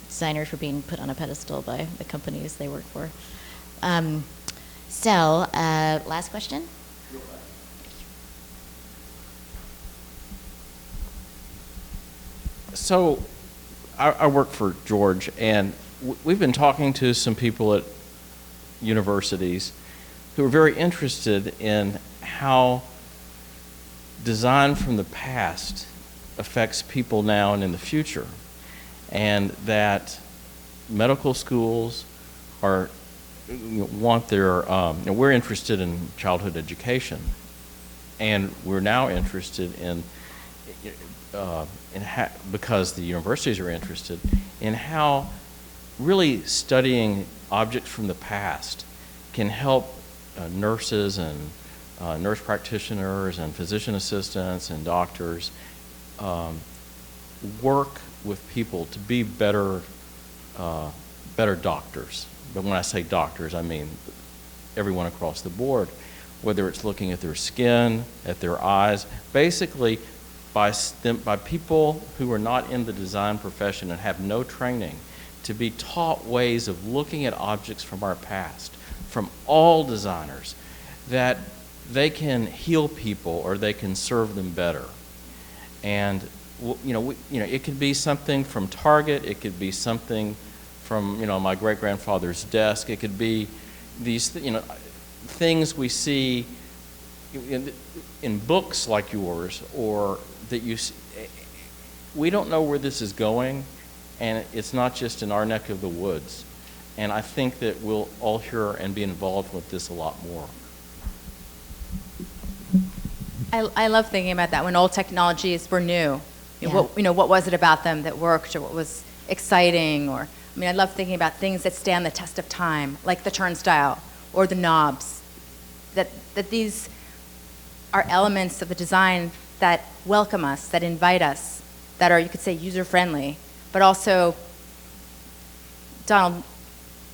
designers were being put on a pedestal by the companies they work for. So, last question. So, I work for George, and we've been talking to some people at universities who are very interested in how design from the past affects people now and in the future, and that medical schools want their, we're interested in childhood education, and we're now interested in because the universities are interested in how really studying objects from the past can help nurses and nurse practitioners and physician assistants and doctors work with people to be better, better doctors. But when I say doctors, I mean everyone across the board, whether it's looking at their skin, at their eyes, basically by people who are not in the design profession and have no training, to be taught ways of looking at objects from our past, from all designers, that they can heal people or they can serve them better. And it could be something from Target, it could be something from my great-grandfather's desk, it could be these things we see in books like yours, or that you see. We don't know where this is going, and it's not just in our neck of the woods. And I think that we'll all hear and be involved with this a lot more. I love thinking about that when old technologies were new. Yeah. What was it about them that worked, or what was exciting, or I love thinking about things that stand the test of time, like the turnstile or the knobs. That these are elements of the design that welcome us, that invite us, that are, you could say, user-friendly, but also Donald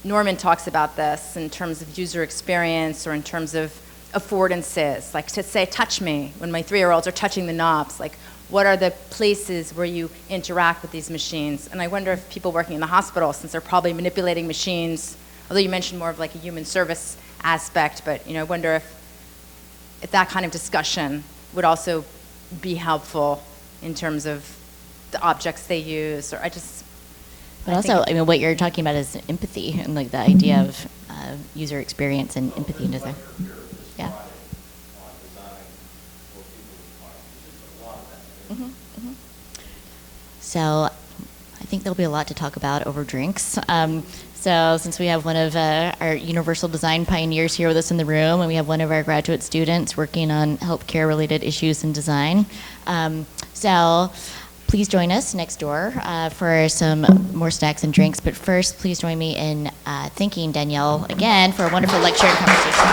Norman talks about this in terms of user experience or in terms of affordances, like to say, touch me, when my 3-year-olds are touching the knobs, like what are the places where you interact with these machines? And I wonder if people working in the hospital, since they're probably manipulating machines, although you mentioned more of like a human service aspect, but I wonder if that kind of discussion would also be helpful in terms of the objects they use, or But also, what you're talking about is empathy and like the idea of user experience and empathy in design. Yeah. So I think there'll be a lot to talk about over drinks. So since we have one of our universal design pioneers here with us in the room, and we have one of our graduate students working on healthcare-related issues in design, so please join us next door for some more snacks and drinks. But first, please join me in thanking Danielle again for a wonderful lecture and conversation.